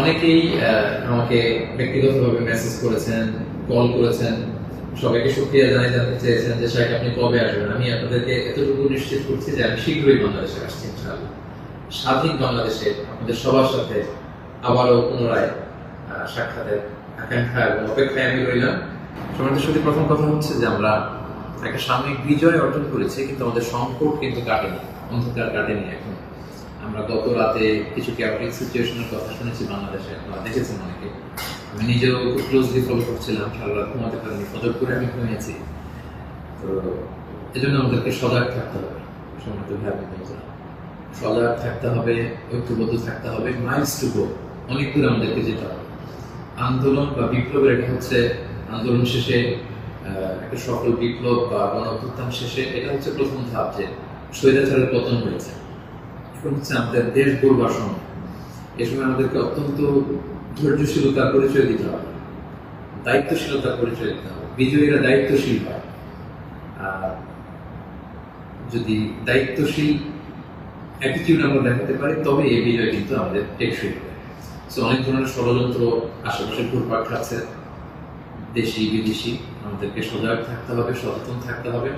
অনেকেই আমাকে ব্যক্তিগতভাবে মেসেজ করেছেন, কল করেছেন, সবাইকে শুকরিয়া জানাতে চেয়েছেন যে শাইখ আপনি কবে আসবেন। আমি আপনাদেরকে এতটুকু নিশ্চিত করছি যে আমি শীঘ্রই বাংলাদেশে আসছি ইনশাআল্লাহ। স্বাধীন বাংলাদেশে আপনাদের সবার সাথে আবারও পুনরায় সাক্ষাতের আকাঙ্ক্ষা এবং অপেক্ষায় আমি রইলাম। সমাজের সাথে প্রথম কথা হচ্ছে যে আমরা একটা সাময়িক বিজয় অর্জন করেছি, কিন্তু আমাদের সংকট কিন্তু কাটেনি, অন্ধকার কাটেনি। এখন আমরা গত রাতে কিছু ক্যাওটিক সিচুয়েশনের কথা শুনেছি বাংলাদেশে, আপনারা দেখেছেন অনেকে। আমি নিজেও খুব ক্লোজলি ফলো করছিলাম, সারা রাত ঘুমাতে পারিনি, ফজর করে আমি ঘুমিয়েছি। তো এজন্য আমাদেরকে সজাগ থাকতে হবে, সম্মানিত ভাই বোনেরা, সজাগ থাকতে হবে, ঐক্যবদ্ধ থাকতে হবে। মাইলস টু গো, অনেক দূর আমাদেরকে যেতে হবে। আন্দোলন বা বিপ্লবের এটা হচ্ছে আন্দোলন শেষে একটা সফল বিপ্লব বা গণঅভ্যুত্থান শেষে এটা হচ্ছে প্রথম ধাপ, যে স্বৈরাচারের পতন হয়েছে। এখন হচ্ছে আমাদের দেশ গড়বার সময়। এ সময় আমাদেরকে অত্যন্ত ধৈর্যশীলতার পরিচয় দিতে হবে, দায়িত্বশীলতার পরিচয় দিতে হবে। বিজয়ীরা দায়িত্বশীল হয়, আর যদি দায়িত্বশীল অ্যাটিটিউড আমরা দেখাতে পারি তবে এই বিজয় কিন্তু আমাদের টেকসই হবে। সো অনেক ধরনের ষড়যন্ত্র আশেপাশে ঘুরপাক খাচ্ছে, দেশি বিদেশি। আমাদেরকে সজাগ থাকতে হবে, সচেতন থাকতে হবে।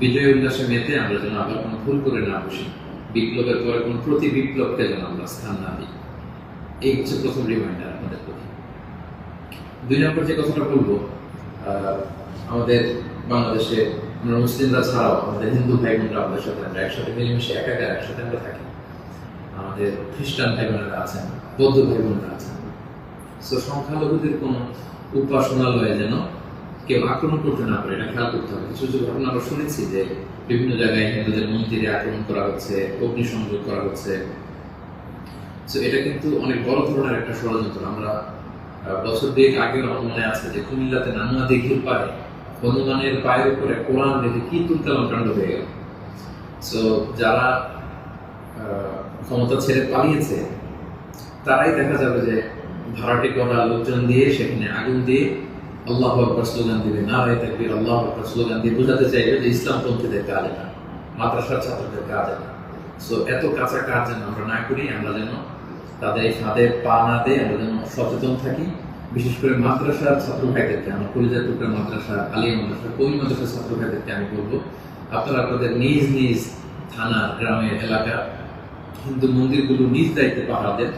বিজয় উল্লাসে মেতে আমরা যেন আবার কোনো ভুল করে না বসি, বিপ্লবের পরে কোনো প্রতি বিপ্লবকে যেন আমরা স্থান না দিই। এই হচ্ছে প্রথম রিমাইন্ডার আমাদের প্রতি। 2 নম্বর যে কথাটা বলবো, আমাদের বাংলাদেশে আমরা মুসলিমরা ছাড়াও আমাদের হিন্দু ভাই বোনরা আমাদের সাথে আমরা একসাথে মিলেমিশে একাকার একসাথে আমরা থাকি। আমাদের খ্রিস্টান ভাই বোনেরা আছেন, বৌদ্ধ ভাই বোনেরা আছেন। সো সংখ্যালঘুদের কোনো উপাসনালয়ে যেন কেউ আক্রমণ করতে না পারে, এটা খেয়াল করতে হবে। কিছু কিছু ঘটনা আমরা শুনেছি যে বিভিন্ন জায়গায় হিন্দুদের মন্দিরে আক্রমণ করা হচ্ছে, অগ্নিসংযোগ করা হচ্ছে। তো এটা কিন্তু অনেক বড় ধরনের একটা ষড়যন্ত্র। আমরা বছর 2 আগেও আমার মনে আছে যে কুমিল্লাতে নানুয়া দিঘির পাড়ে হনুমানের পায়ের উপরে কোরআন রেখে কি তুলকালাম কাণ্ড হয়ে গেল। সো যারা ক্ষমতা ছেড়ে পালিয়েছে তারাই দেখা যাবে যে ভাড়াটে করা লোকজন দিয়ে সেখানে আগুন দিয়ে আল্লাহু আকবার স্লোগান দিবে, নারায়ে তাকবীর, আল্লাহু আকবার স্লোগান দিয়ে বোঝাতে চাইবে যে ইসলামপন্থীদের কাজ এটা, মাদ্রাসার ছাত্রদের কাজ এটা। সো এত কাঁচা কাজ যেন আমরা না করি, আমরা যেন তাদের এই ফাঁদে পা না দিয়ে আমরা যেন সচেতন থাকি। বিশেষ করে মাদ্রাসার ছাত্র ভাইদেরকে, আমার কলিজার টুকরা মাদ্রাসা, আলিয়া মাদ্রাসা, কবি মাদ্রাসার ছাত্র ভাইদেরকে আমি বলবো, আপনারা আপনাদের নিজ নিজ থানা, গ্রামের, এলাকা, হিন্দু মন্দিরগুলো নিজ দায়িত্বে পাহারা দেন,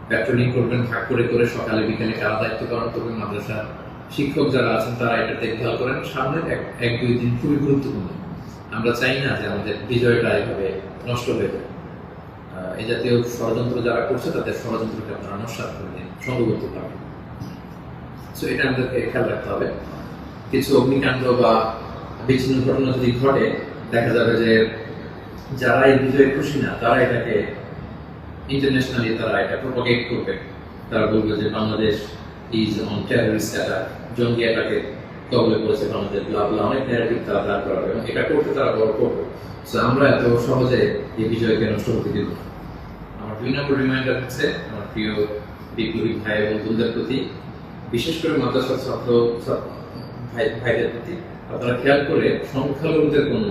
প্যাট্রোলিং করবেন, ভাগ করে করে সকালে বিকালে কারা দায়িত্ব পালন করবেন। মাদ্রাসার শিক্ষক যারা আছেন তারা এটা দেখভাল করেন। সামনের 1-2 দিন খুবই গুরুত্বপূর্ণ। আমরা চাই না যে আমাদের বিজয়টা এভাবে নষ্ট হয়ে যায়। এই জাতীয় ষড়যন্ত্র যারা করছে তাদের ষড়যন্ত্রকে আপনারা নস্যাৎ করে দিন সংঘবদ্ধ পাবেন। সো এটা আমাদেরকে খেয়াল রাখতে হবে। কিছু অগ্নিকাণ্ড বা বিচ্ছিন্ন ঘটনা যদি ঘটে, দেখা যাবে যে যারা এই বিজয়ে খুশি না তারা এটাকে ইন্টারন্যাশনালি তারা এটা প্রপাগেট করবে। তারা বলবে যে Bangladesh is on terrorist attack, জঙ্গি অ্যাটাকে কবলে পড়েছে বাংলাদেশ, অনেক ন্যারেটিভ তারা দাঁড় করাবে এবং এটা করতে তারা বড় করবে। সো আমরা এত সহজে এই বিজয়কে নষ্ট হতে দিব না। আমার 2 নম্বর রিমাইন্ডার হচ্ছে আমার প্রিয় বিপ্লবী ভাই বন্ধুদের প্রতি, বিশেষ করে মাদ্রাসার ছাত্র ভাইদের প্রতি, আপনারা খেয়াল করে সংখ্যালঘুদের কোনো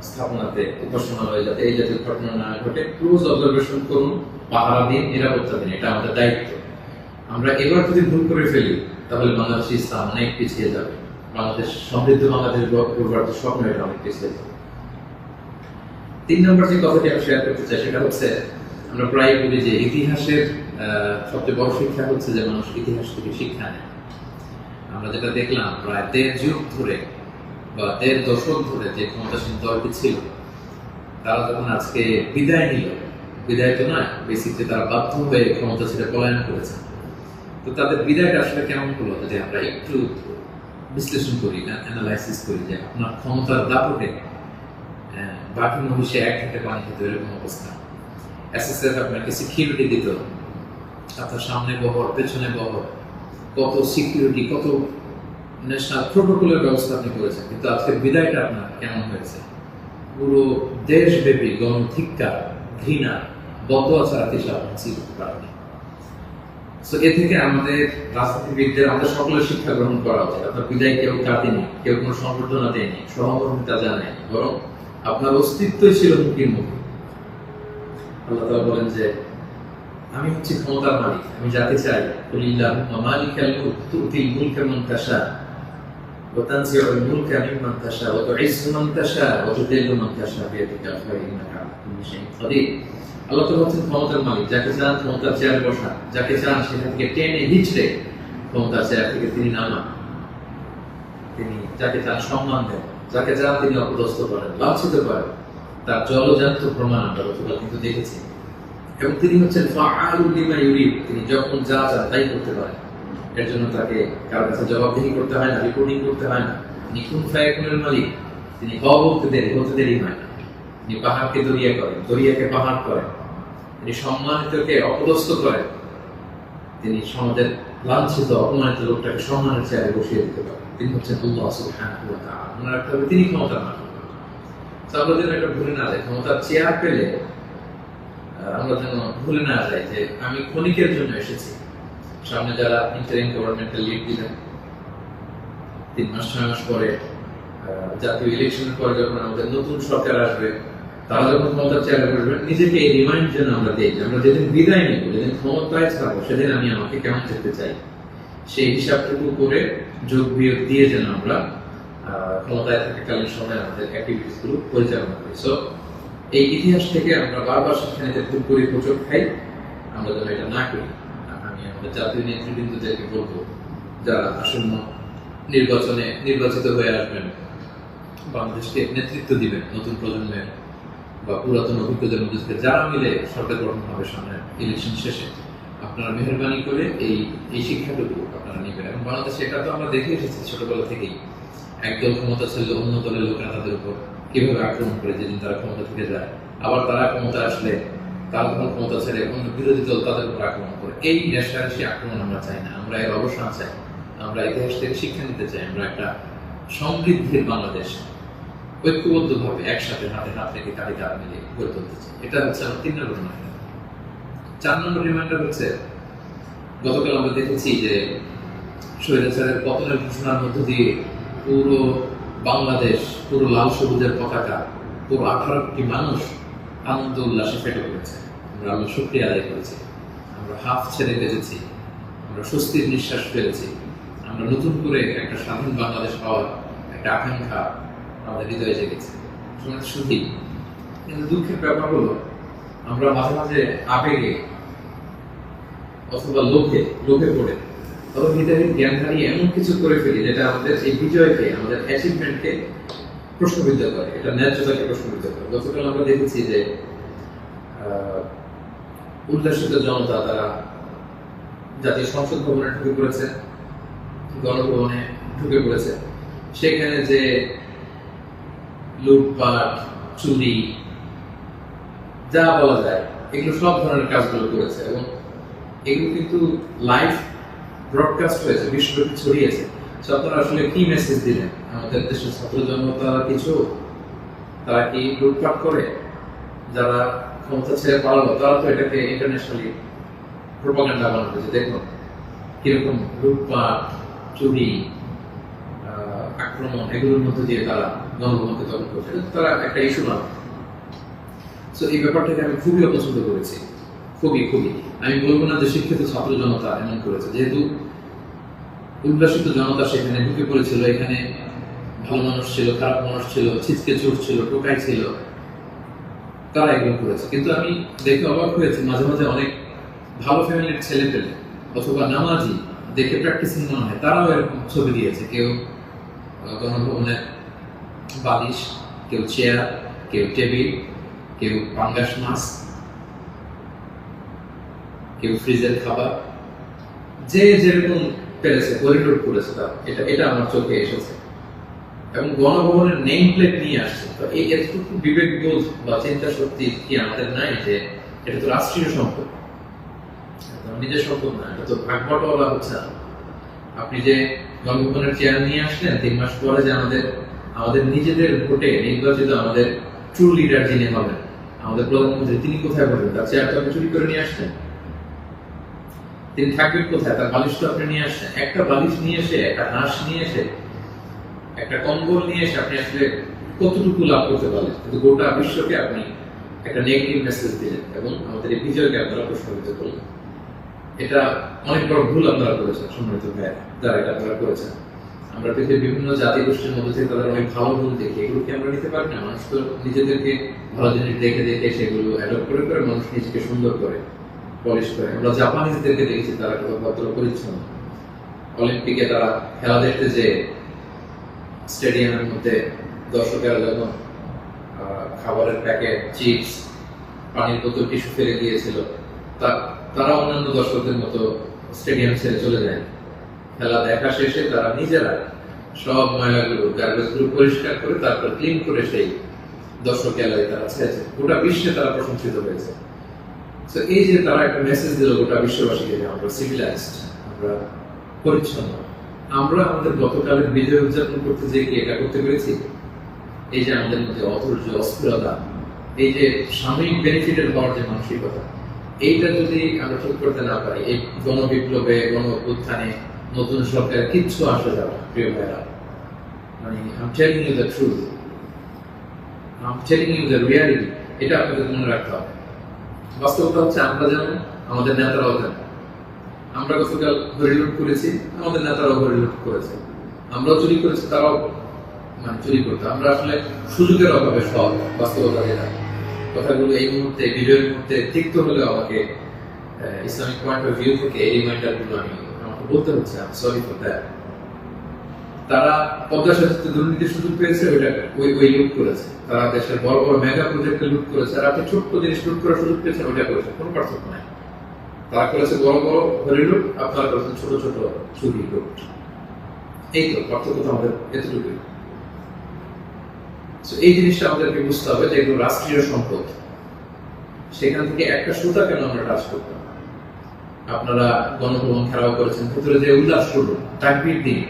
স্থাপনাতে, উপাসনালয়ে যাতে এই জাতীয় ঘটনা না ঘটে ক্লোজ অবজারভেশন করুন, পাহারা দিন, নিরাপত্তা দিন। এটা আমাদের দায়িত্ব। আমরা এবার যদি ভুল করে ফেলি তাহলে বাংলাদেশ ইসলাম অনেক পিছিয়ে যাবে, বাংলাদেশ সমৃদ্ধ বাংলাদেশ গড়বার যে স্বপ্ন এটা অনেক পিছিয়ে যাবে। 3 নম্বর যে কথাটি আমি শেয়ার করতে চাই সেটা হচ্ছে, আমরা প্রায় বলি যে ইতিহাসের সবচেয়ে বড় শিক্ষা হচ্ছে যে মানুষ ইতিহাস থেকে শিক্ষা নেয়। আমরা যেটা দেখলাম প্রায় 1.5 যুগ ধরে বা 1.5 দশক ধরে যে ক্ষমতাসীন দলটি ছিল, তারা যখন আজকে বিদায় নিল, বিদায় তো নয়, বেসিকলি তারা বাধ্য হয়ে ক্ষমতা ছেড়ে পলায়ন করেছে। তো তাদের বিদায়টা আসলে কেমন হলো যদি আমরা একটু বিশ্লেষণ করি, অ্যানালাইসিস করি, যে আপনার ক্ষমতার দাপটে বাকি মহিষে এক থেকে পানি খেতে এরকম অবস্থা। এসএসএফ আপনাকে সিকিউরিটি দিত, আপনার সামনে বহর, পেছনে বহর, কত সিকিউরিটি, কত ন্যাশনাল প্রোটোকলের ব্যবস্থা আপনি করেছেন। কিন্তু আজকের বিদায়টা আপনার কেমন হয়েছে? পুরো দেশব্যাপী গণধিক্কার, ঘৃণা, বদয়া ছাড়া কিছু আপনি করতে পারেননি। সো এ থেকে আমাদের রাজনীতিবিদদের, আমাদের সকলের শিক্ষা গ্রহণ করা উচিত। আপনার বিদায় কেউ কাটেনি, কেউ কোনো সংবর্ধনা দেয়নি, সহমর্মিতা জানায়নি, বরং আপনার অস্তিত্বই ছিল হুমকির মুখে। আল্লাহ তাআলা বলেন যে আমি হচ্ছি ক্ষমতার মালিক, আমি যাকে চাই কুলিল্লাহুম্মা মালিকাল মুলক তুতিল মুলকা মান তাশা ওয়া তানজিউল মুলকা মিম্মান তাশা ওয়া তুইজ্জু মান তাশা ওয়া তুযিল্লু মান তাশা বিয়াদিকাল খায়র ইন্নাকা আলা কুল্লি শাইইন কাদির। আল্লাহ তো হচ্ছেন ক্ষমতার মালিক, যাকে চান ক্ষমতার চেয়ারে বসান, যাকে চান সেখান থেকে টেনে হিচড়ে ক্ষমতার চেয়ার থেকে তিনি নামান, তিনি যাকে চান সম্মান দেন, যাকে চান তিনি অপদস্থ করেন, লাঞ্ছিত করেন। তার জলজান্ত প্রমাণ আমরা গতকাল কিন্তু দেখেছি। এবং তিনি হচ্ছেন ফাআলুল লিমা ইউরিদ, তিনি যখন যা চান তাই করতে পারেন। এর জন্য তাকে কারোর কাছে জবাবদিহি করতে হয় না, রিপোর্টিং করতে হয় না। তিনি কুন ফায়াকুনের মালিক, তিনি হতে দেরি হয় না। তিনি পাহাড়কে দরিয়া করেন, দরিয়াকে পাহাড় করেন, তিনি সম্মানিতকে অপদস্থ করেন, তিনি সমাজের লাঞ্ছিত অপমানিত লোকটাকে সম্মানের চেয়ারে বসিয়ে দিতে পারেন। তিনি হচ্ছেন আল্লাহ সুবহানাহু ওয়া তাআলা। মনে রাখতে হবে তিনি ক্ষমতার মালিক। আমরা যেন এটা ভুলে না যাই, ক্ষমতার চেয়ার পেলে আমরা যেন ভুলে না যাই যে আমি ক্ষণিকের জন্য এসেছি। সামনে যারা ইন্টারিম গভর্নমেন্টের লিড দিবেন, 3 মাস 6 মাস পরে জাতীয় ইলেকশনের পরে যখন আমাদের নতুন সরকার আসবে, তারা যখন ক্ষমতার চেয়ারে বসবেন, নিজেকে এই রিমাইন্ড যেন আমরা দিই যে আমরা যেদিন বিদায় নেব, যেদিন ক্ষমতায় থাকবো, সেদিন আমি আমাকে কেমন দেখতে চাই, সেই হিসাবটুকু করে যোগ বিয়োগ দিয়ে যেন আমরা ক্ষমতায় থাকাকালীন সময় আমাদের অ্যাক্টিভিটিস গুলো পরিচালনা করি। সো এই ইতিহাস থেকে আমরা বারবার শিক্ষা নিতে ভুল করি, হোঁচট খাই, আমরা যেন এটা না করি। আমি আমাদের জাতীয় নেতৃবৃন্দদেরকে বলবো, যারা আসন্ন নির্বাচনে নির্বাচিত হয়ে আসবেন, বাংলাদেশকে নেতৃত্ব দিবেন, নতুন প্রজন্মের বা পুরাতন অভিজ্ঞদের মধ্যে থেকে যারা মিলে সরকার গঠন হবে সামনে ইলেকশন শেষে, আপনারা মেহরবানি করে এই শিক্ষাটুকু আপনারা নেবেন। এবং বাংলাদেশে এটা তো আমরা দেখে এসেছি ছোটবেলা থেকেই, একদল ক্ষমতা ছিল, অন্য দলের লোকেরা তাদের উপর কিভাবে আক্রমণ করে যেদিন তারা ক্ষমতা থেকে যায়, আবার তারা ক্ষমতা আসলে তারা তখন ক্ষমতা ছেড়ে অন্য বিরোধী দল তাদের উপর আক্রমণ করে। এই রেশারেশি আক্রমণ আমরা চাই না, আমরা এর অবসান চাই, আমরা ইতিহাস থেকে শিক্ষা নিতে চাই। আমরা একটা সমৃদ্ধির বাংলাদেশ ঐক্যবদ্ধভাবে একসাথে হাতে হাত রেখে কাঁধে কাঁধ মিলে গড়ে তুলতে চাই। এটা হচ্ছে আমার 3 নম্বর রিমাইন্ডার। 4 নম্বর রিমাইন্ডার হচ্ছে, গতকাল আমরা দেখেছি যে স্বৈরাচারের পতনের ঘোষণার মধ্য দিয়ে পুরো বাংলাদেশ, পুরো লাল সবুজের পতাকা, পুরো 18 কোটি মানুষ আনন্দ উল্লাসে ফেটে পড়েছে। আমরা আল্লাহ শুকরিয়া আদায় করেছি, আমরা হাফ ছেড়ে বেঁচেছি, আমরা স্বস্তির নিঃশ্বাস ফেলেছি, আমরা নতুন করে একটা স্বাধীন বাংলাদেশ পাওয়ার একটা আকাঙ্ক্ষা আমাদের হৃদয়ে জেগেছে। শুধু কিন্তু দুঃখের ব্যাপার হলো, আমরা মাঝে মাঝে আবেগে অথবা লোভে পড়ে অথবা হৃদয়ের জ্ঞান হারিয়ে এমন কিছু করে ফেলি যেটা আমাদের এই বিজয়কে, আমাদের অ্যাচিভমেন্টকে প্রশ্নবিদ্ধ করে, এটা ন্যায্যতাকে প্রশ্নবিদ্ধ করে। গতকাল আমরা দেখেছি যে উল্লাসিত জনতা তারা জাতীয় সংসদ ভবনে ঢুকে পড়েছে, গণভবনে ঢুকে পড়েছে, সেখানে যে লুটপাট, চুরি, যা বলা যায়, এগুলো সব ধরনের কাজগুলো করেছে। এবং এগুলো কিন্তু লাইভ ব্রডকাস্ট হয়েছে, বিশ্বব্যাপী ছড়িয়েছে। আপনারা আসলে কি মেসেজ দিলেন? আমাদের দেশের ছাত্র জনতা কিছু, তারা কি লুটপাট করে? যারা ক্ষমতা ছেড়ে পালালো তারা তো এটাকে ইন্টারন্যাশনালি প্রোপাগান্ডা বানাবে যে দেখুন কিরকম লুটপাট, চুরি, আক্রমণ, এগুলোর মধ্যে দিয়ে তারা গণভবনকে দখল করছে। তারা একটা ইস্যু না। সো এই ব্যাপারটাকে আমি খুবই অপছন্দ করেছি, খুবই। আমি বলবো না যে শিক্ষিত ছাত্র জনতা এমন করেছে, যেহেতু উল্লাসিত জনতা সেখানে ঢুকে পড়েছিল, এখানে ভালো মানুষ ছিল, খারাপ মানুষ ছিল, ছিচকে চোর ছিল, টোকাই ছিল, তারা এগুলো করেছে। কিন্তু আমি দেখে অবাক হয়েছি, মাঝে মাঝে অনেক ভালো ফ্যামিলির ছেলে পেলে অথবা নামাজি, দেখে প্র্যাকটিসিং মনে হয়, তারাও এরকম ছবি দিয়েছে। কেউ গণভবনের বালিশ, কেউ চেয়ার, কেউ টেবিল, কেউ পাঙ্গাস মাছ, কেউ ফ্রিজের খাবার, যে যেরকম পেরেছে করিডোর করেছে। এটা আমার চোখে এসেছে। এবং গণভবনের নেম প্লেট নিয়ে আসছে। তো এই এতটুকু বিবেকবোধ বা চিন্তা শক্তি কি আমাদের নাই যে এটা তো রাষ্ট্রীয় সম্পদ, নিজের সম্পদ না, এটা তো ভাগ বটোয়ারা হচ্ছে। আপনি যে গণভবনের চেয়ার নিয়ে আসলেন, 3 মাস পরে যে আমাদের নিজেদের ভোটে নির্বাচিত আমাদের ট্রু লিডার যিনি হবেন, আমাদের প্রধানমন্ত্রী, তিনি কোথায় বলবেন? তার চেয়ারটা আপনি চুরি করে নিয়ে আসছেন। তিনি থাকবেন কোথায়? তার বালিশটা আপনি নিয়ে আসছেন। একটা বালিশ নিয়ে এসে, একটা হাঁস নিয়ে এসে, একটা কম্বল নিয়ে এসে আপনি আসলে কতটুকু লাভ করতে পারলেন? কিন্তু গোটা বিশ্বকে আপনি একটা নেগেটিভ মেসেজ দিলেন এবং আমাদের এই বিজয়কে আপনারা প্রশ্নবিদ্ধ করলেন। এটা অনেক বড় ভুল আপনারা করেছেন সম্মানিত ভাইয়া, যারা এটা আপনারা করেছেন। আমরা পৃথিবীর বিভিন্ন জাতি গোষ্ঠীর মধ্যে থেকে তাদের অনেক ভালো গুণ দেখি, এগুলোকে আমরা নিতে পারি না। মানুষ তো নিজেদেরকে ভালো জিনিস দেখে দেখে সেগুলো অ্যাডপ্ট করে করে মানুষ নিজেকে সুন্দর করে পলিশ করে। আমরা জাপানিজদেরকে দেখেছি তারা কত ভদ্র পরিচ্ছন্ন। অলিম্পিকে তারা খেলা দেখতে যে স্টেডিয়ামের মধ্যে দর্শকেরা যখন খাবারের প্যাকেট, চিপস, পানির বোতল, টিস্যু ফেলে দিয়েছিল, তারা অন্যান্য দর্শকদের মতো স্টেডিয়াম ছেড়ে চলে যায়। খেলা দেখা শেষে তারা নিজেরা সব ময়লাগুলো, গার্বেজগুলো পরিষ্কার করে তারপর ক্লিন করে সেই দর্শক এলাকায় তারা ছেড়েছে। গোটা বিশ্বে তারা প্রশংসিত হয়েছে। তো এই যে তারা একটা মেসেজ দিল গোটা বিশ্ববাসীকে যে আমরা সিভিলাইজড, আমরা পরিচ্ছন্ন। আমরা আমাদের গতকালের বিজয় উদযাপন করতে যে কি এটা করতে পেরেছি? এই যে আমাদের মধ্যে অধৈর্য, অস্থিরতা, এই যে সাময়িক বেনিফিটেড হওয়ার যে মানসিকতা, এইটা যদি আমরা ঠিক করতে না পারি, এই গণবিপ্লবে, গণ অভ্যুত্থানে, নতুন সরকারের কিচ্ছু আসে যাবে না প্রিয় ভাইরা। মানে I'm telling you the truth, I'm telling you the reality, এটা আপনাদের মনে রাখতে হবে। বাস্তবতা হচ্ছে আমরা যেমন, আমাদের নেতারাও যেমন। আমরা গতকাল হরিলুট করেছি, আমাদের নেতারাও হরিলুট করেছে। আমরাও চুরি করেছি, তারাও চুরি করতো। আমরা আসলে সুযোগের অভাবে সব বাস্তবতা যেটা, কথাগুলো এই মুহূর্তে বিজয়ের মুহূর্তে তিক্ত হলেও আমাকে ইসলামিক পয়েন্ট অফ ভিউ থেকে এই রিমাইন্ডারগুলো আমাকে বলতে হচ্ছে। আমি সরি ফর দ্যাট। তারা পদ্মা সেতুতে দুর্নীতির সুযোগ পেয়েছে, ওই লুট করেছে। তারা দেশের বড় বড় মেগা প্রজেক্টে লুট করেছে, আর আপনি ছোট্ট জিনিস লুট করার সুযোগ পেয়েছেন, ওইটা করেছে। কোনো পার্থক্য নাই। তারা করেছে বড় বড় হরি লুট, আপনারা করেছেন ছোট ছোট চুরি লুট। এই তো পার্থক্য তো আমাদের এতটুকুই। এই জিনিসটা আমাদেরকে বুঝতে হবে যে এগুলো রাষ্ট্রীয় সম্পদ। সেখান থেকে একটা সুতা কেন আমরা টাচ করতাম? আপনারা গণভবন ঘেরাও করেছেন, ভেতরে যে উল্লাস করুন, তাকবীর দিন,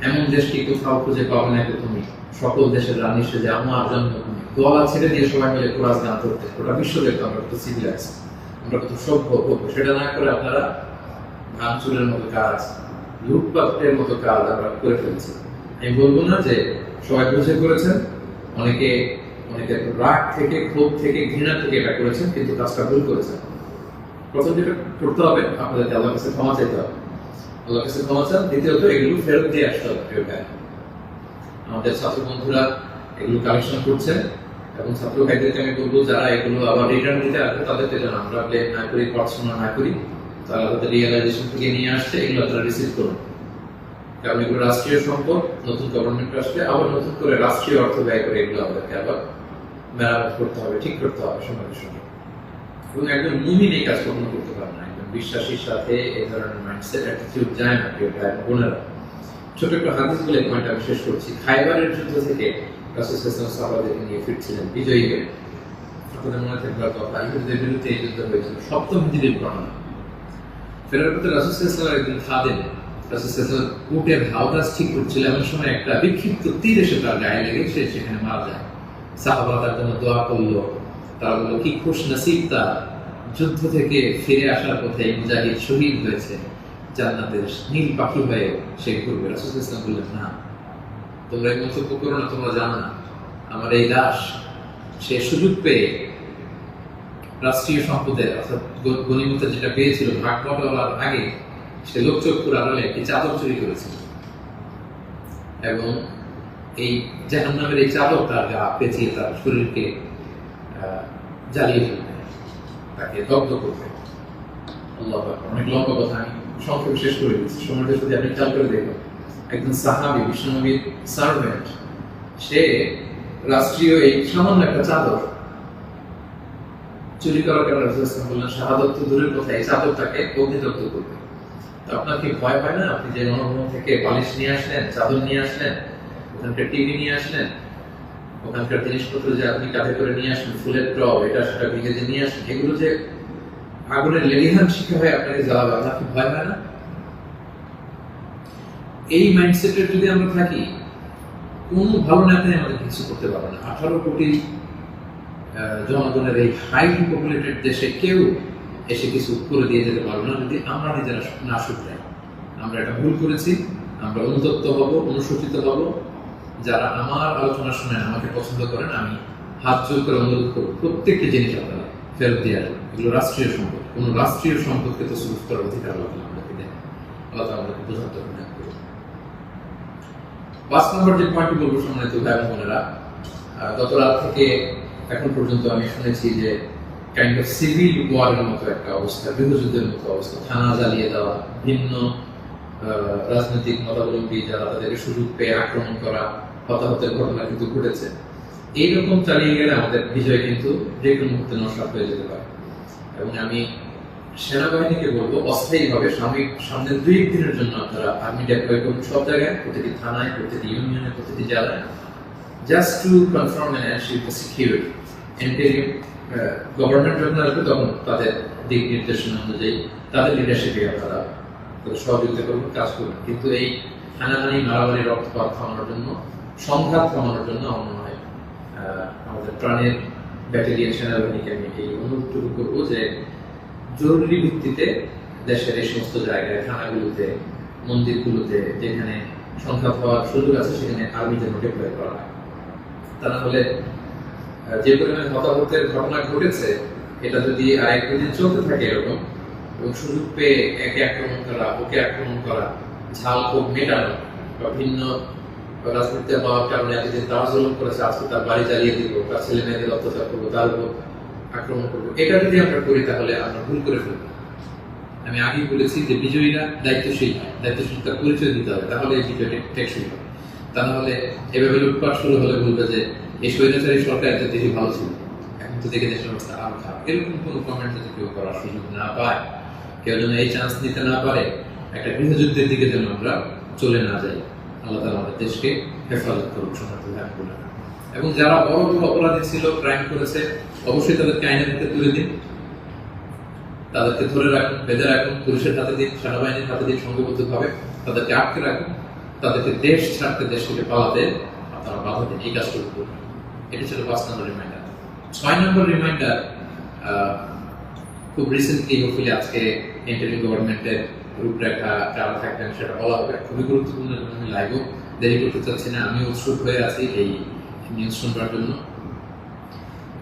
এমন দেশকে কোথাও খুঁজে পাবে না তুমি, সকল দেশের রানী সেজে আমার জন্মভূমি, গলা ছেড়ে দিয়ে সবাই মিলে কোরআন গান করতে, ওটা বিশ্ব দেখতো আমরা কত সিভিলাইজ, আমরা কত সভ্য। সেটা না করে আপনারা ভাঙচুরের মতো কাজ, লুটপাটের মতো কাজ আমরা করে ফেলছি। আমি বলবো না যে সবাই বুঝে করেছেন, অনেকে রাগ থেকে, ক্ষোভ থেকে, ঘৃণা থেকে এটা করেছেন, কিন্তু কাজটা ভুল করেছেন। প্রথম যেটা করতে হবে, আপনাদেরকে আল্লাহর কাছে ক্ষমা চাইতে হবে। আল্লাহর কাছে ক্ষমা চান। দ্বিতীয়ত এগুলো ফেরত দিয়ে আসতে হবে। আমাদের ছাত্র বন্ধুরা এগুলো কালেকশন করছে, এবং ছাত্র ভাইদেরকে আমি বলবো যারা এগুলো আবার রিটার্ন দিতে আসবে তাদেরকে যেন আমরা ব্লেম না করি, পড়াশোনা না করি, তারা তাদের রিয়েলাইজেশন থেকে নিয়ে আসছে, এগুলো তারা রিসিভ করুন। কারণ এগুলো রাষ্ট্রীয় সম্পদ, নতুন গভর্নমেন্ট আসলে আবার নতুন করে রাষ্ট্রীয় অর্থ ব্যয় করে এগুলো আমাদেরকে আবার মেরামত করতে হবে, ঠিক করতে হবে সময়ের সঙ্গে। এবং একজন মুমিন এই কাজ কখনো করতে পারে না। একজন বিশ্বাসীর সাথে এই ধরনের মাইন্ডসেট, অ্যাটিটিউড যায় না প্রিয় ভাই বোনেরা। ছোট একটা হাদিস বলে পয়েন্ট আমি শেষ করছি। খাইবারের যুদ্ধ থেকে রাসূল সাল্লাল্লাহু আলাইহি ওয়াসাল্লাম সাহাবাদেরকে নিয়ে ফিরছিলেন বিজয়ী হয়ে। আপনাদের মনে থাকবার কথা, ইহুদিদের বিরুদ্ধে এই যুদ্ধ হয়েছিল, 7ম হিজরির ঘটনা। ফেরার পথে রাসূল সাল্লাল্লাহু আলাইহি ওয়াসাল্লাম একদিন খাদেম রাসূল সাল্লাল্লাহু আলাইহি ওয়াসাল্লাম উটের হাওদাস ঠিক করছিল, এমন সময় একটা বিক্ষিপ্ত তীর এসে তার গায়ে লেগে সে সেখানে মারা যায়। সাহাবারা তার জন্য দোয়া করলো। তারা বলল কি খুশ নসিব তার, যুদ্ধ থেকে ফিরে আসার পথে মুজাহিদ শহীদ হয়েছে, জান্নাতের নীল পাখি হয়ে সে ঘুরবে। রাসূল সাল্লাল্লাহু আলাইহি ওয়াসাল্লাম বললেন, না তোমরা এই মন্তব্য করো না, তোমরা জানো না আমার এই দাস সে সুযোগ পেয়ে রাষ্ট্রীয় সম্পদের অর্থাৎ গনিমতের যেটা পেয়েছিল ভাগ বটলার আগে সে লোকচক্ষুর আড়ালে একটি চাদর চুরি করেছিল, এবং এই জাহান্নামের এই চাদর তার গা পেঁচিয়ে তার শরীরকে জ্বালিয়ে ফেলবে, তাকে দগ্ধ করবে। আল্লাহু আকবার। অনেক লম্বা কথা, আমি সংক্ষেপে শেষ করে দিচ্ছি। সময়টা যদি আপনি খেয়াল করে দেখুন, একজন সাহাবী, বিশ্বনবীর সার্ভেন্ট, সে রাষ্ট্রীয় এই সামান্য একটা চাদর চুরি করার কারণে রাসূল সাল্লাল্লাহু আলাইহি ওয়াসাল্লাম বললেন শাহাদাত তো দূরের কথা, এই চাদরটাকে অগ্নিদগ্ধ করবে। তো আপনার কি ভয় পায় না? আপনি যে গণভবন থেকে বালিশ নিয়ে আসলেন, চাদর নিয়ে আসলেন, ওখানকার টিভি নিয়ে আসলেন, ওখানকার জিনিসপত্র যে আপনি কাঁধে করে নিয়ে আসলেন, ফুলের টব, এটা সেটা ভিজে যে নিয়ে আসলেন, এগুলো যে আগুনের লেলিহান শিখা হয়ে আপনাকে জ্বালাবে, আপনার কি ভয় হয় না? এই মাইন্ডসেটের যদি আমরা থাকি, কোন ভালো নেতাই আমাদের কিছু করতে পারবে না। 18 কোটি জনগণের এই হাইলি পপুলেটেড দেশে কেউ এসে কিছু করে দিয়ে যেতে পারবে না যদি আমরা নিজেরা না শুধরাই। আমরা এটা ভুল করেছি, আমরা অনুতপ্ত হব, অনুশোচিত হব। যারা আমার আলোচনা শুনেন, আমাকে পছন্দ করেন, আমি হাত জোর করে অনুরোধ করবো প্রত্যেকটি জিনিস আপনারা ফেরত দিয়ে আসবেন। এগুলো রাষ্ট্রীয় সম্পদ, কোন রাষ্ট্রীয় সম্পদকে তো সুযোগ করার অধিকার আল্লাহ আমাদেরকে দেন। আল্লাহ আমাদেরকে বোঝার তৌফিক দান করুন। 5 নম্বর যে পয়েন্টটি বলবো সম্মানিত ভাই বোনেরা, গত রাত থেকে এখন পর্যন্ত আমি শুনেছি যে কাইন্ড অফ সিভিল ওয়ারের মতো একটা অবস্থা, গৃহযুদ্ধের মতো অবস্থা, থানা জ্বালিয়ে দেওয়া, ভিন্ন রাজনৈতিক মতাবলম্বী যারা তাদেরকে সুযোগ পেয়ে আক্রমণ করা, হতাহতের ঘটনা কিন্তু ঘটেছে। এইরকম চালিয়ে গেলে আমাদের বিজয় কিন্তু যে কোনো মুহূর্তে নস্বাত হয়ে যেতে পারে। এবং আমি সেনাবাহিনীকে বলবো অস্থায়ীভাবে সামনে 2-1 দিনের জন্য আপনারা আর্মি ডেপ্লয় করুন সব জায়গায়, প্রতিটি থানায়, প্রতিটি ইউনিয়নে, প্রতিটি জেলায়, just to confirm and ensure the security. Interim government যখন আসবে তখন তাদের দিক নির্দেশনা অনুযায়ী তাদের লিডারশিপে আপনারা সহযোগিতা করবেন, কাজ করবেন। কিন্তু এই হানাহানি, মারামারি, রক্তপাত থামানোর জন্য, সংঘাত থামানোর জন্য আমার মনে হয় আমাদের প্রাণের ব্যাটালিয়ন সেনাবাহিনীকে আমি এই অনুরোধটুকু করবো যে জরুরি ভিত্তিতে দেশের এই সমস্ত জায়গায়, থানাগুলোতে, মন্দিরগুলোতে যেখানে সংঘাত হওয়ার সুযোগ আছে সেখানে আর্মি যেন ডেপ্লয় করা হয়। তা না হলে যে পরিমাণে হতাহতের ঘটনা ঘটেছে এটা যদি আর 1-2 দিন চলতে থাকে এরকম, এবং সুযোগ পেয়ে একে আক্রমণ করা, ওকে আক্রমণ করা, ঝাল ক্ষোভ মেটানো, বা ভিন্ন রাজনীতিতে হওয়ার কারণে এতদিন তার জুলুম করেছে, আজকে তার বাড়ি জ্বালিয়ে দিব, তার ছেলে মেয়েদের অত্যাচার করবো, তার উপর আক্রমণ করবো, এটা যদি আমরা করি তাহলে আমরা ভুল করে ফেলবো। আমি আগেই বলেছি যে বিজয়ীরা দায়িত্বশীল, দায়িত্বশীলতার পরিচয় দিতে হবে, তাহলে এই বিজয়টি টেকসই হবে। তা না হলে এভাবে লুটপাট শুরু হলে বলবে যে এই স্বৈরাচারী সরকার এত দেশে ভালো ছিল, এখন তো দেখে দেশের অবস্থা আরো খারাপ। এরকম কোনো কমেন্ট যদি কেউ করার সুযোগ না পায়, কেউ যেন এই চান্স নিতে না পারে, একটা গৃহযুদ্ধের দিকে যেন আমরা চলে না যাই। আল্লাহ তাআলা আমাদের দেশকে হেফাজত করুন সম্মানিত ভাই বোনেরা। এবং যারা বড় বড় অপরাধী ছিল, ক্রাইম করেছে, অবশ্যই তাদেরকে আইনের হাতে তুলে দিন, তাদেরকে ধরে রাখুন, বেঁধে রাখুন, পুলিশের হাতে দিন, সেনাবাহিনীর হাতে দিন, সংঘবদ্ধভাবে তাদেরকে আটকে রাখুন, তাদেরকে দেশ ছাড়তে, দেশ থেকে পালাতে আপনারা বাধা দিন। এই কাজটুকু করুন। এটা ছিল 5 নম্বর রিমাইন্ডার। 6 নম্বর রিমাইন্ডার, খুব রিসেন্টলি হোপফুলি আজকে ইন্টারিম গভর্নমেন্টের রূপরেখা যারা থাকবেন সেটা বলা হবে, খুবই গুরুত্বপূর্ণ। আমি লাইভও দেরি করতে চাচ্ছি না, আমি উৎসুক হয়ে আছি এই নিউজ শুনবার জন্য।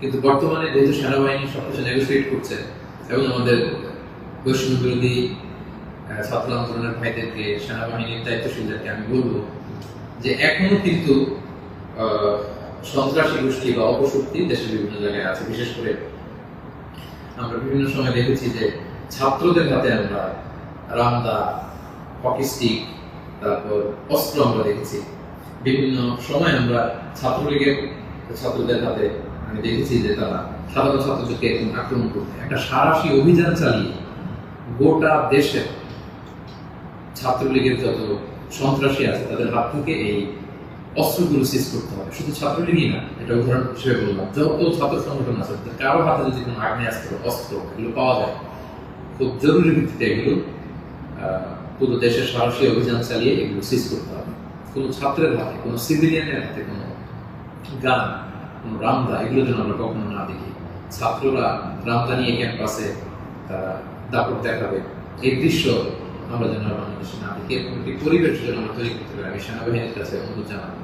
কিন্তু বর্তমানে যেহেতু সেনাবাহিনী সবকিছু নেগোসিয়েট করছে এবং আমাদের বৈষম্য বিরোধী ছাত্র আন্দোলনের ভাইদেরকে, সেনাবাহিনীর দায়িত্বশীলদেরকে আমি বলবো যে এখনো কিন্তু সন্ত্রাসী গোষ্ঠী বা অপশক্তি দেশের বিভিন্ন জায়গায় আছে। বিশেষ করে আমরা বিভিন্ন সময় দেখেছি যে ছাত্রদের হাতে আমরা রামদা, হকি স্টিক, তারপর অস্ত্র আমরা দেখেছি। বিভিন্ন সময় আমরা ছাত্রলীগের ছাত্রদের হাতে আমি দেখেছি যে তারা সাধারণ ছাত্রদেরকে একদম আক্রমণ করতে, একটা সারাশি অভিযান চালিয়ে গোটা দেশে ছাত্রলীগের যত সন্ত্রাসী আছে তাদের হাত থেকে এই অস্ত্রগুলো সিজ করতে হবে। শুধু ছাত্রলীগই না, এটা উদাহরণ হিসেবে বললাম, যত ছাত্র সংগঠন আছে কারো হাতে যদি কোনো আগ্নেয়াস্ত্র, অস্ত্র এগুলো পাওয়া যায়, খুব জরুরি ভিত্তিতে এগুলো পুরো দেশের সাহসী অভিযান চালিয়ে এগুলো সিজ করতে হবে। কোনো ছাত্রের হাতে, কোনো সিভিলিয়ানের হাতে কোনো গান, কোনো রামদা এগুলো যেন আমরা কখনো না দেখি। ছাত্ররা রামদা নিয়ে ক্যাম্পাসে তারা দাপট দেখাবে, এই দৃশ্য আমরা যেন বাংলাদেশে না দেখি। এরকম একটি পরিবেশ যেন আমরা তৈরি করতে পারি। আমি সেনাবাহিনীর কাছে অনুরোধ জানাবো,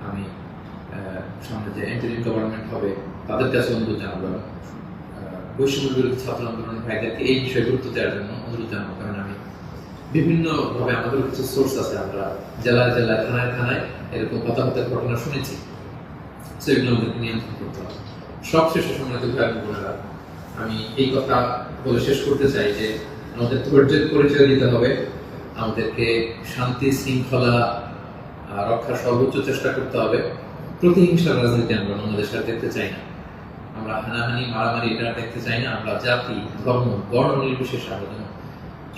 আমি সামনে যে ইন্টারিম গভর্নমেন্ট হবে তাদের কাছে অনুরোধ জানাবো, বৈষম্য বিরোধী ছাত্র আন্দোলনের ভাইদেরকে এই বিষয়ে গুরুত্ব দেওয়ার জন্য অনুরোধ জানাবো। কারণ আমি বিভিন্নভাবে আমাদের কিছু সোর্স আছে, আমরা জেলায় জেলায়, থানায় থানায় এরকম হতাহতের ঘটনা শুনেছি। সেগুলো আমাদেরকে নিয়ন্ত্রণ করতে হবে। সবশেষে সম্মানিত ভাই বোনেরা, আমি এই কথা বলে শেষ করতে চাই যে আমাদের ধৈর্যের পরিচয় দিতে হবে, আমাদেরকে শান্তি শৃঙ্খলা রক্ষার সর্বোচ্চ চেষ্টা করতে হবে। প্রতিহিংসার রাজনীতি আমরা বাংলাদেশে দেখতে চাই না, আমরা হানাহানি, মারামারি এটা দেখতে চাই না। আমরা জাতি, ধর্ম, বর্ণ নির্বিশেষে আমরা যেন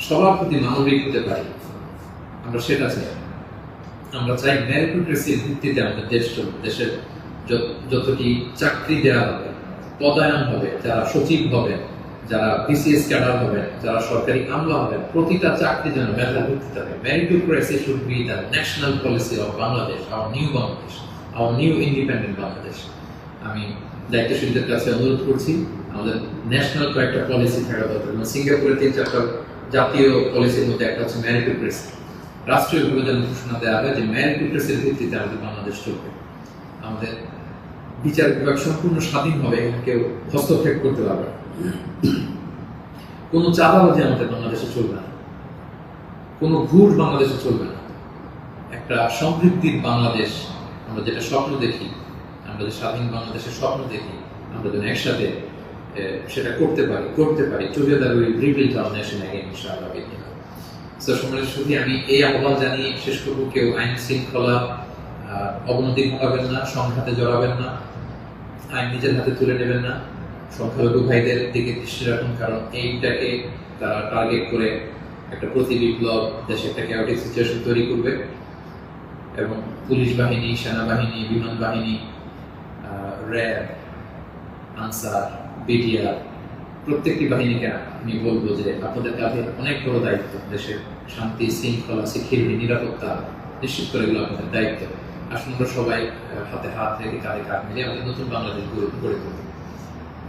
সবার প্রতি মানবিক হতে পারি, আমরা সেটা চাই। আমরা চাই মেরিটোক্রেসির ভিত্তিতে আমাদের দেশ চলবে। দেশের যতটি চাকরি দেওয়া হবে, পদায়ন হবে, যারা সচিব হবে, যারা বিসিএস ক্যাডার হবে, যারা সরকারি আমলা হবে, প্রতিটা চাকরি যেন মেধার ভিত্তিতে হবে। Meritocracy should be the national policy of Bangladesh, our new Bangladesh, our new independent Bangladesh. আমি দায়িত্বশীলদের কাছে অনুরোধ করছি, আমাদের ন্যাশনাল কয়েকটা পলিসি থাকা দরকার। সিঙ্গাপুরের 3-4টা জাতীয় পলিসির মধ্যে একটা হচ্ছে মেরিটোক্রেসি। রাষ্ট্রীয়ভাবে যেন ঘোষণা দেওয়া হয় যে মেরিটোক্রেসির ভিত্তিতে আমাদের বাংলাদেশ চলবে। আমাদের বিচার বিভাগ সম্পূর্ণ স্বাধীনভাবে কেউ হস্তক্ষেপ করতে পারবে না। কোনো চাঁদাবাজি আমাদের বাংলাদেশে চলবে না, কোনো ঘুষ বাংলাদেশে চলবে না। একটা সমৃদ্ধির বাংলাদেশ আমরা যেটা স্বপ্ন দেখি, আমরা যে স্বাধীন বাংলাদেশের স্বপ্ন দেখি, আমরা যেন একসাথে সেটা করতে পারি together will rebuild hour nation again ইনশাআল্লাহ। তো সম্মানিত সুধী, আমি এই আহ্বান জানিয়ে শেষ করব, কেউ আইন শৃঙ্খলা অবনতি ঘটাবেন না, সংঘাতে জড়াবেন না, আইন নিজের হাতে তুলে নেবেন না, সংখ্যালঘু ভাইদের দিকে দৃষ্টি রাখুন, কারণ এইটাকে তারা টার্গেট করে একটা প্রতি বিপ্লব দেশে একটা ক্যাওটিক সিচুয়েশন তৈরি করবে এবং পুলিশ বাহিনী, সেনাবাহিনী, বিমান বাহিনী, র্যাব, আনসার, বিডিআর প্রত্যেকটি বাহিনীকে আমি বলবো যে আপনাদের কাঁধে অনেক বড় দায়িত্ব। দেশের শান্তি, শৃঙ্খলা, সিকিউরিটি, নিরাপত্তা নিশ্চিত করে এগুলো আপনাদের দায়িত্ব। আসুন আমরা সবাই হাতে হাত রেখে কাঁধে কাঁধ মিলিয়ে আমাদের নতুন বাংলাদেশ গড়ে তুলব।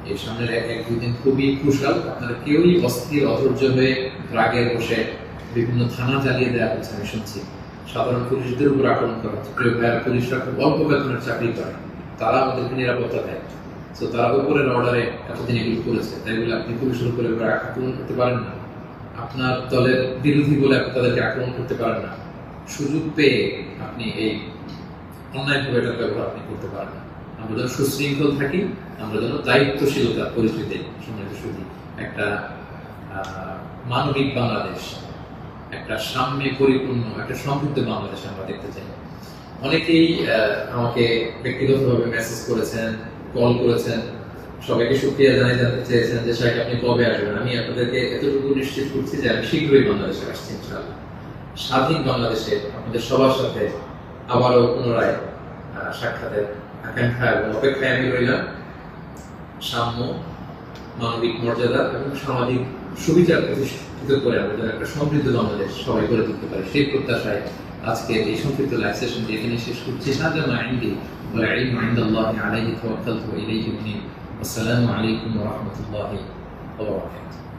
এই সামনের এক দুই দিন খুবই ক্রুশাল। আপনারা কেউই অস্থির অধৈর্য হয়ে রাগে বসে বিভিন্ন থানা জ্বালিয়ে দেওয়া হচ্ছে, আমি শুনছি সাধারণ পুলিশদের উপর আক্রমণ করা হচ্ছে। প্রিয় ভাইয়ের, পুলিশরা খুব অল্প বেতনের চাকরি করে, তারা আমাদেরকে নিরাপত্তা দেয়। তো তারা উপরের অর্ডারে এতদিন এগুলো করেছে, তাই বলে আপনি পুলিশের উপরে আক্রমণ করতে পারেন না, আপনার দলের বিরোধী বলে আপনি তাদেরকে আক্রমণ করতে পারেন না। সুযোগ পেয়ে আপনি এই অন্যায়ভাবে এটার ব্যবহার আপনি করতে পারেন না। আমরা যেন সুশৃঙ্খল থাকি, আমরা যেন দায়িত্বশীলতার পরিচয় দিই। সম্মানিত সুধী, একটা মানবিক বাংলাদেশ, একটা সাম্যে পরিপূর্ণ, একটা সমৃদ্ধ বাংলাদেশ আমরা দেখতে চাই। অনেকেই আমাকে ব্যক্তিগতভাবে মেসেজ করেছেন, কল করেছেন, সবাইকে শুকরিয়া জানাই, জানতে চেয়েছেন যে শাইখ আপনি কবে আসবেন। আমি আপনাদেরকে এতটুকু নিশ্চিত করছি যে আমি শীঘ্রই বাংলাদেশে আসছি ইনশাআল্লাহ। স্বাধীন বাংলাদেশে আপনাদের সবার সাথে আবারও পুনরায় সাক্ষাতের আকাঙ্ক্ষা এবং অপেক্ষায় আমি রইলাম। সাম্য, মানবিক মর্যাদা এবং সামাজিক সুবিচার প্রতিষ্ঠিত করে আমাদের একটা সমৃদ্ধ বাংলাদেশ সবাই করে তুলতে পারে, সেই প্রত্যাশায় আজকে এই সংক্ষিপ্ত লাইভ সেশন এখানে শেষ করছি। হাযা ইনদি ওয়াল ইলমু ইনদাল্লাহি আলাইহি তাওয়াক্কালতু ওয়া ইলাইহি উনীব। আসসালামু আলাইকুম ওয়া রাহমাতুল্লাহি ওয়া বারাকাতুহু।